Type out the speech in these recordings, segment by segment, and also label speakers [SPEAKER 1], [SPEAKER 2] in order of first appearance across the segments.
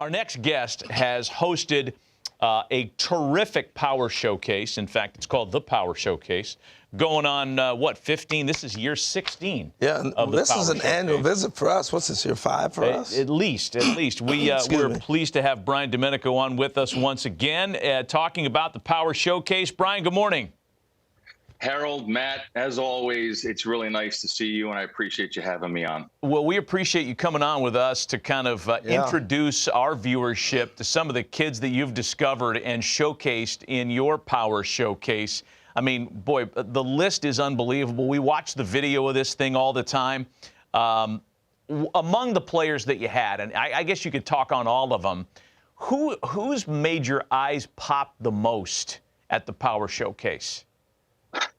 [SPEAKER 1] Our next guest has hosted a terrific power showcase. In fact, it's called the Power Showcase. Going on, 15? This is year 16.
[SPEAKER 2] Yeah, this is an annual visit for us. What's this, year 5 for us?
[SPEAKER 1] At least. We're pleased to have Brian Domenico on with us once again, talking about the Power Showcase. Brian, good morning.
[SPEAKER 3] Harold, Matt, as always, it's really nice to see you, and I appreciate you having me on.
[SPEAKER 1] Well, we appreciate you coming on with us to kind of introduce our viewership to some of the kids that you've discovered and showcased in your Power Showcase. I mean, boy, the list is unbelievable. We watch the video of this thing all the time. Among the players that you had, and I guess you could talk on all of them, who's made your eyes pop the most at the Power Showcase?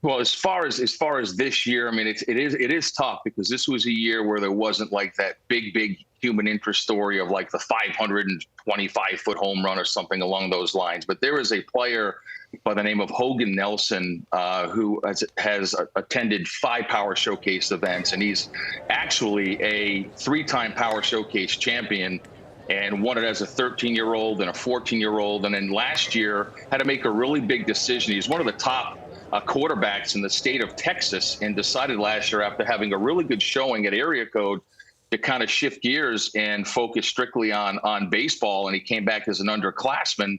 [SPEAKER 3] Well, as far as this year, I mean, it is tough because this was a year where there wasn't like that big human interest story of like the 525-foot home run or something along those lines. But there is a player by the name of Hogan Nelson who has attended 5 Power Showcase events, and he's actually a 3-time Power Showcase champion and won it as a 13-year-old and a 14-year-old. And then last year had to make a really big decision. He's one of the top quarterbacks in the state of Texas, and decided last year, after having a really good showing at area code, to kind of shift gears and focus strictly on baseball. And he came back as an underclassman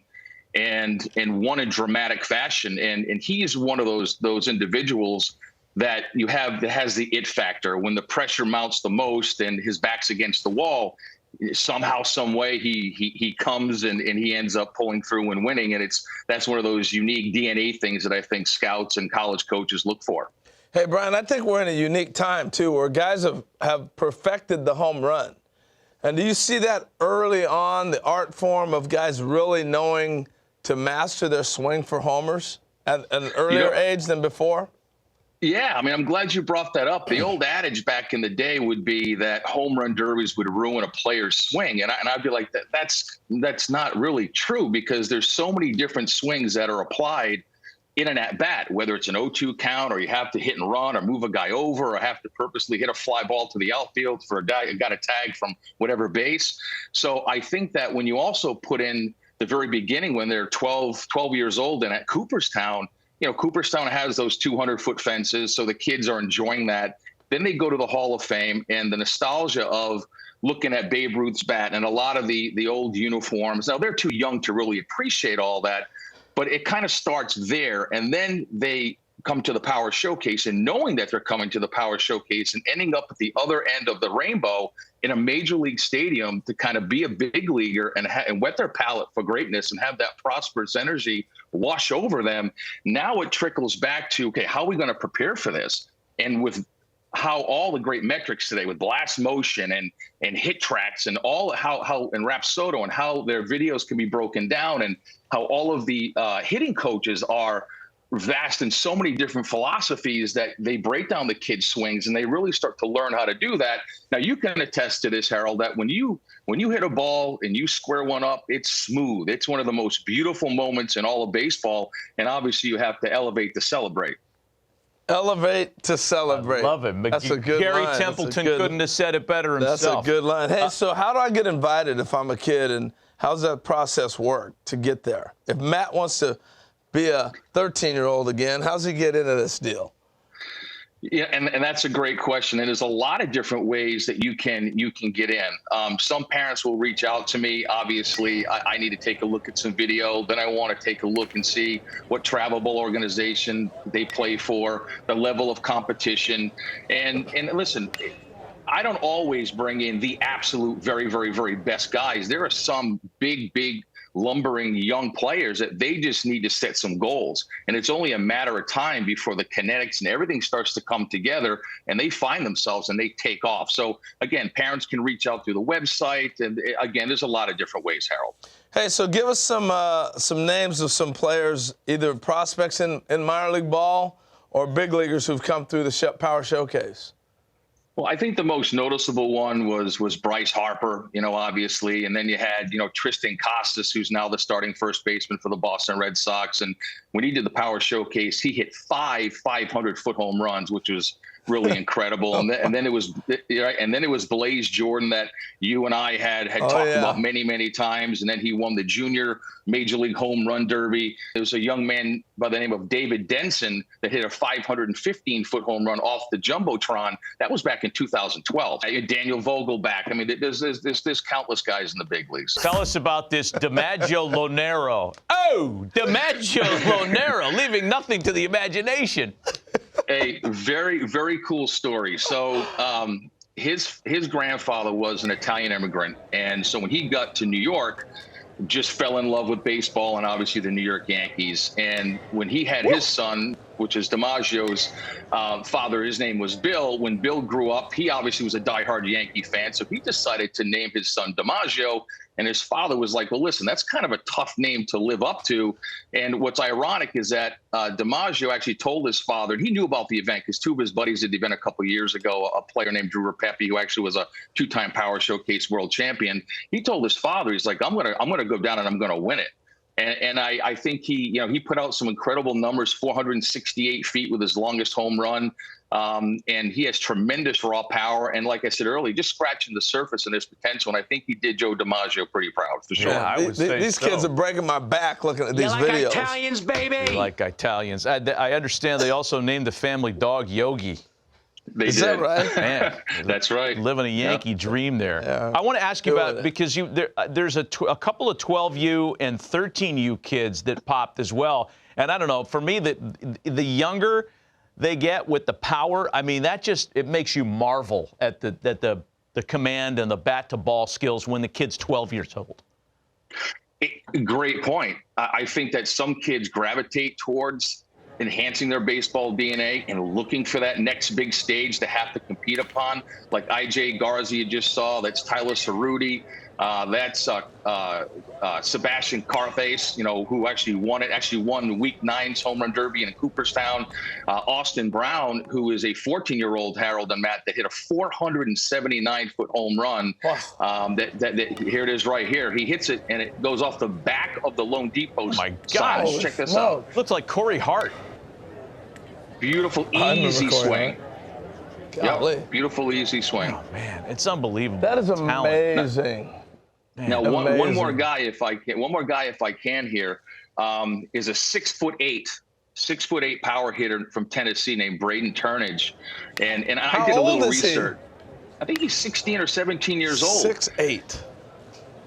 [SPEAKER 3] and won in dramatic fashion. And he is one of those individuals that has the it factor. When the pressure mounts the most and his back's against the wall, somehow, some way, he comes and he ends up pulling through and winning. And that's one of those unique DNA things that I think scouts and college coaches look for.
[SPEAKER 2] Hey, Brian, I think we're in a unique time, too, where guys have perfected the home run. And do you see that early on, the art form of guys really knowing to master their swing for homers at an earlier age than before?
[SPEAKER 3] Yeah, I mean, I'm glad you brought that up. The old adage back in the day would be that home run derbies would ruin a player's swing. And I'd be like, that's not really true, because there's so many different swings that are applied in an at-bat, whether it's an 0-2 count, or you have to hit and run, or move a guy over, or have to purposely hit a fly ball to the outfield for a guy who got a tag from whatever base. So I think that when you also put in the very beginning, when they're 12 years old and at Cooperstown, Cooperstown has those 200-foot fences, so the kids are enjoying that. Then they go to the Hall of Fame, and the nostalgia of looking at Babe Ruth's bat and a lot of the old uniforms. Now, they're too young to really appreciate all that, but it kind of starts there. And then they come to the Power Showcase, and knowing that they're coming to the Power Showcase and ending up at the other end of the rainbow in a major league stadium to kind of be a big leaguer and whet their palate for greatness and have that prosperous energy wash over them. Now it trickles back to, okay, how are we going to prepare for this? And with how all the great metrics today with blast motion and hit tracks and how and Rapsodo and how their videos can be broken down, and how all of the hitting coaches are vast in so many different philosophies that they break down the kids' swings, and they really start to learn how to do that. Now, you can attest to this, Harold, that when you hit a ball and you square one up, it's smooth. It's one of the most beautiful moments in all of baseball, and obviously you have to elevate to celebrate.
[SPEAKER 2] Elevate to celebrate.
[SPEAKER 1] I love it.
[SPEAKER 2] That's a good
[SPEAKER 1] Gary
[SPEAKER 2] line.
[SPEAKER 1] Templeton couldn't have said it better himself.
[SPEAKER 2] That's a good line. Hey, so how do I get invited if I'm a kid, and how's that process work to get there? If Matt wants to be a 13-year-old again, how's he get into this deal?
[SPEAKER 3] Yeah, and that's a great question. And there's a lot of different ways that you can get in. Some parents will reach out to me. Obviously, I need to take a look at some video. Then I want to take a look and see what travelable organization they play for, the level of competition. And listen, I don't always bring in the absolute very, very, very best guys. There are some big lumbering young players that they just need to set some goals. And it's only a matter of time before the kinetics and everything starts to come together, and they find themselves and they take off. So again, parents can reach out through the website. And again, there's a lot of different ways, Harold.
[SPEAKER 2] Hey, so give us some names of some players, either prospects in minor league ball or big leaguers who've come through the Power Showcase.
[SPEAKER 3] Well, I think the most noticeable one was Bryce Harper, obviously. And then you had, Tristan Costas, who's now the starting first baseman for the Boston Red Sox. And when he did the Power Showcase, he hit 5 500-foot home runs, which was really incredible. And then it was Blaze Jordan that you and I had talked about many times. And then he won the junior Major League Home Run Derby. There was a young man by the name of David Denson that hit a 515-foot home run off the Jumbotron. That was back in 2012. Daniel Vogelback. I mean, there's countless guys in the big leagues.
[SPEAKER 1] Tell us about this DiMaggio Lonero. Oh, DiMaggio Lonero, leaving nothing to the imagination.
[SPEAKER 3] A very, very cool story. So his grandfather was an Italian immigrant. And so when he got to New York, just fell in love with baseball and obviously the New York Yankees. And when he had his son, which is DiMaggio's father, his name was Bill. When Bill grew up, he obviously was a diehard Yankee fan. So he decided to name his son DiMaggio. And his father was like, well, listen, that's kind of a tough name to live up to. And what's ironic is that DiMaggio actually told his father, and he knew about the event because two of his buddies did the event a couple of years ago, a player named Drew Repepe, who actually was a two-time Power Showcase world champion. He told his father, he's like, I'm gonna go down and I'm gonna win it. And I think he put out some incredible numbers, 468 feet with his longest home run. And he has tremendous raw power. And like I said earlier, just scratching the surface and his potential. And I think he did Joe DiMaggio pretty proud, for sure.
[SPEAKER 1] Yeah, I would say
[SPEAKER 2] these kids are breaking my back looking at these videos.
[SPEAKER 4] Italians, baby.
[SPEAKER 1] You like Italians. I understand they also named the family dog Yogi.
[SPEAKER 2] Is that right?
[SPEAKER 1] Man,
[SPEAKER 3] that's right.
[SPEAKER 1] Living a Yankee dream there.
[SPEAKER 2] Yeah.
[SPEAKER 1] I want to ask you about, because there's a couple of 12U and 13U kids that popped as well. And I don't know, for me, the younger they get with the power, I mean, it makes you marvel at the command and the bat to ball skills when the kid's 12 years old.
[SPEAKER 3] Great point. I think that some kids gravitate towards enhancing their baseball DNA and looking for that next big stage to have to compete upon, like IJ Garza you just saw. That's Tyler Cerruti. That's Sebastian Carthace, who actually won Week 9's Home Run Derby in Cooperstown. Austin Brown, who is a 14-year-old, Harold and Matt, that hit a 479-foot home run. Wow. Here it is right here. He hits it, and it goes off the back of the loanDepot side. Check this out.
[SPEAKER 1] Looks like Corey Hart.
[SPEAKER 3] Beautiful, easy swing.
[SPEAKER 2] Yep.
[SPEAKER 3] Beautiful, easy swing.
[SPEAKER 1] Oh, man, it's unbelievable.
[SPEAKER 2] That is amazing.
[SPEAKER 3] Now, one more guy, if I can here, is a 6'8" power hitter from Tennessee named Braden Turnage, and I did a little research. I think he's 16 or 17 years old.
[SPEAKER 2] 6'8".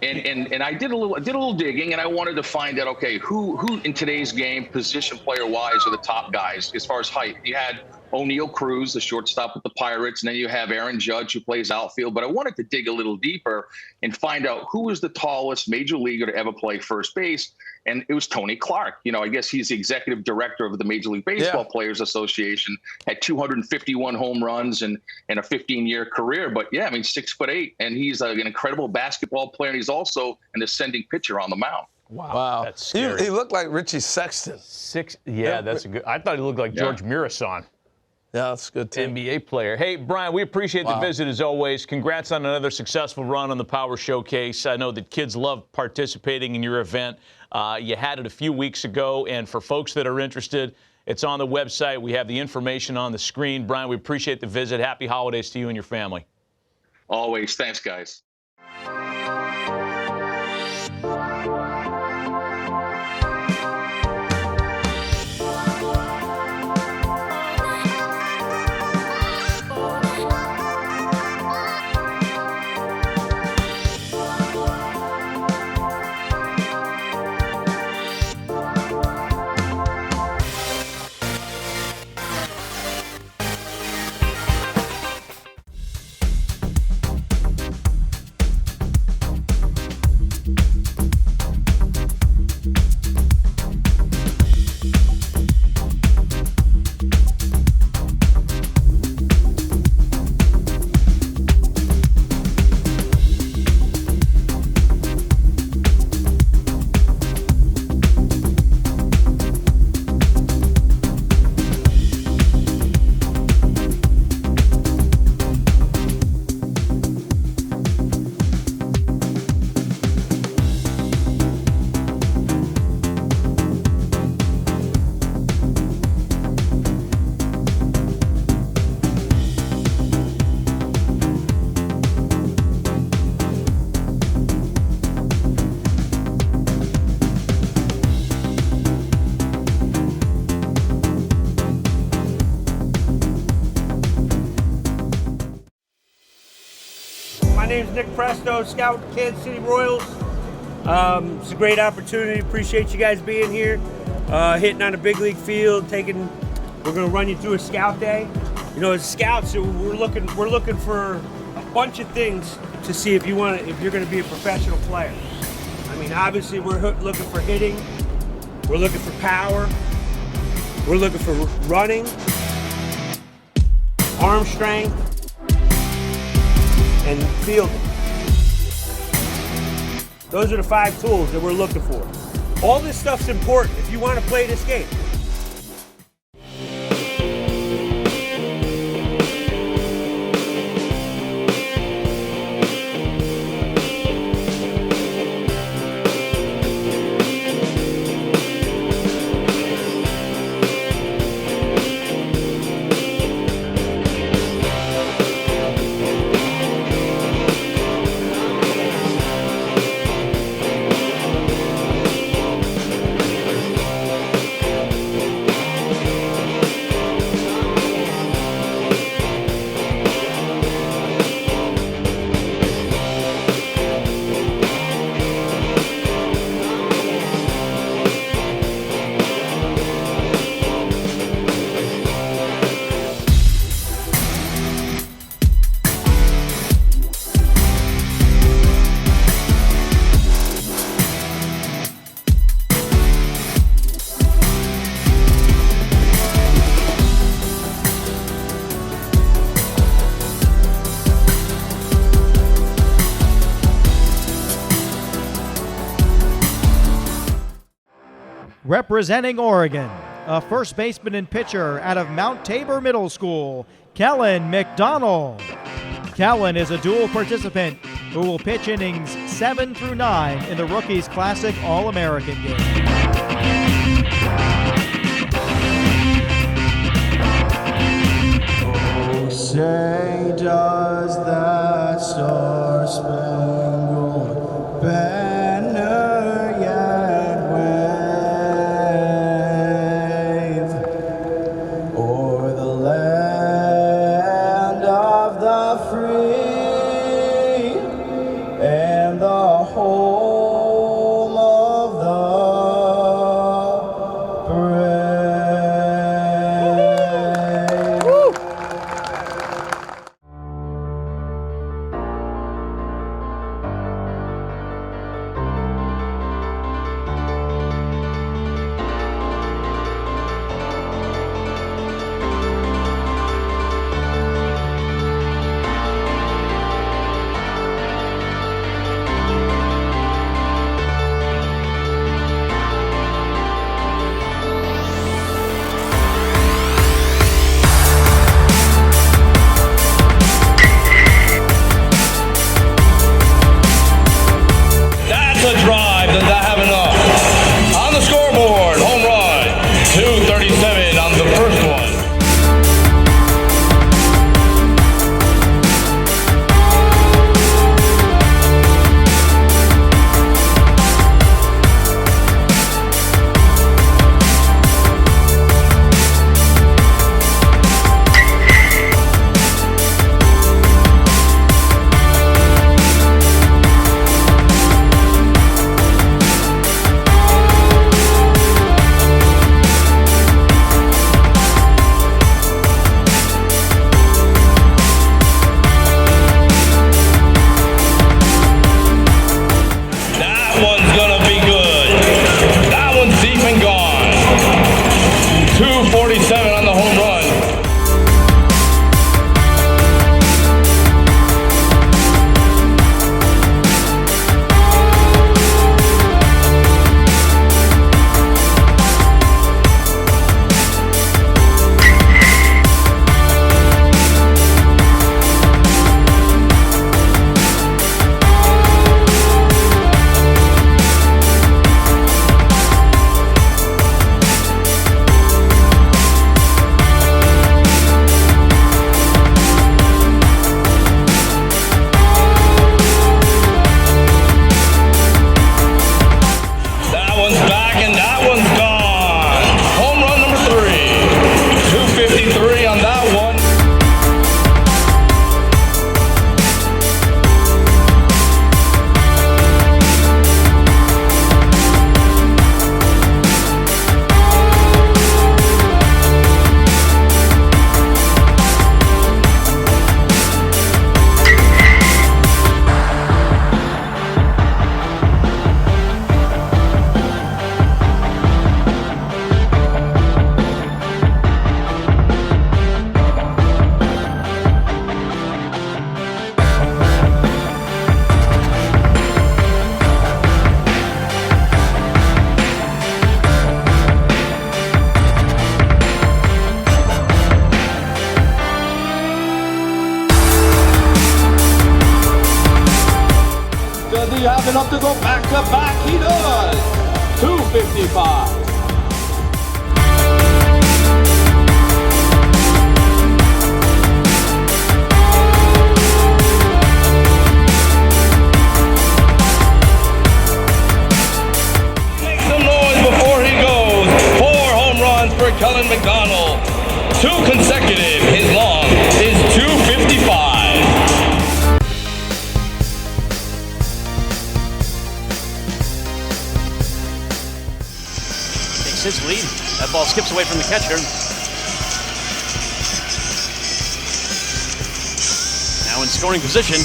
[SPEAKER 3] And I did a little digging, and I wanted to find out, okay, who in today's game, position player wise, are the top guys as far as height. You had O'Neal Cruz, the shortstop with the Pirates, and then you have Aaron Judge, who plays outfield. But I wanted to dig a little deeper and find out who was the tallest major leaguer to ever play first base. And it was Tony Clark. I guess he's the executive director of the Major League Baseball Players Association, had 251 home runs and a 15-year career. But, 6'8", and he's an incredible basketball player, and he's also an ascending pitcher on the mound.
[SPEAKER 2] Wow.
[SPEAKER 1] That's scary.
[SPEAKER 2] He looked like Richie Sexton.
[SPEAKER 1] That's a good. I thought he looked like George Mirasan.
[SPEAKER 2] Yeah, that's good, too.
[SPEAKER 1] NBA player. Hey, Brian, we appreciate the visit as always. Congrats on another successful run on the Power Showcase. I know that kids love participating in your event. You had it a few weeks ago, and for folks that are interested, it's on the website. We have the information on the screen. Brian, we appreciate the visit. Happy holidays to you and your family.
[SPEAKER 3] Always. Thanks, guys.
[SPEAKER 4] Nick Presto, scout Kansas City Royals. It's a great opportunity. Appreciate you guys being here, hitting on a big league field. We're going to run you through a scout day. You know, as scouts, we're looking for a bunch of things to see if you're going to be a professional player. I mean, obviously, we're looking for hitting. We're looking for power. We're looking for running, arm strength, and fielding. Those are the 5 tools that we're looking for. All this stuff's important if you want to play this game.
[SPEAKER 5] Representing Oregon, a first baseman and pitcher out of Mount Tabor Middle School, Kellen McDonnell. Kellen is a dual participant who will pitch innings 7 through 9 in the Rookies Classic All-American game.
[SPEAKER 6] Oh, say does that star-spangled banner yet wave o'er the land of the free and the home of the brave? Woo!
[SPEAKER 2] That's a drive. Does that have enough? On the scoreboard, home run. 237 on the first one. That one's gonna be good. That one's deep and gone. 247 on the home run.
[SPEAKER 7] the back, he does. 255.
[SPEAKER 2] Make some noise before he goes. 4 home runs for Kellen McDonnell. 2 consecutive. His long is 255.
[SPEAKER 8] Takes his lead. That ball skips away from the catcher. Now in scoring position.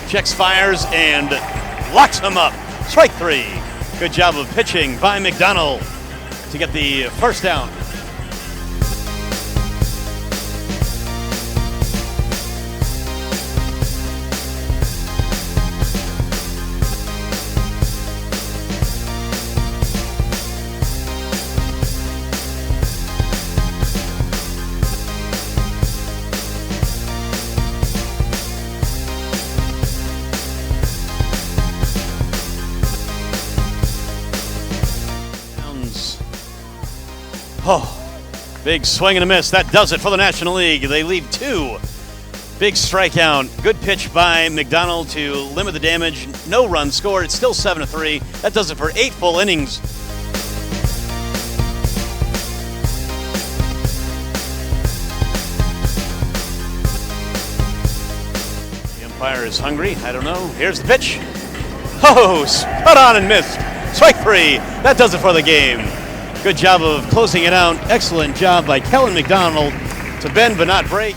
[SPEAKER 8] Checks, fires, and locks him up. Strike 3. Good job of pitching by McDonnell to get the first down. Oh, big swing and a miss. That does it for the National League. They leave 2. Big strikeout. Good pitch by McDonnell to limit the damage. No run scored. It's still 7-3. That does it for 8 full innings. The umpire is hungry. I don't know. Here's the pitch. Oh, spot on and missed. Strike 3. That does it for the game. Good job of closing it out. Excellent job by Kellen McDonnell to bend but not break.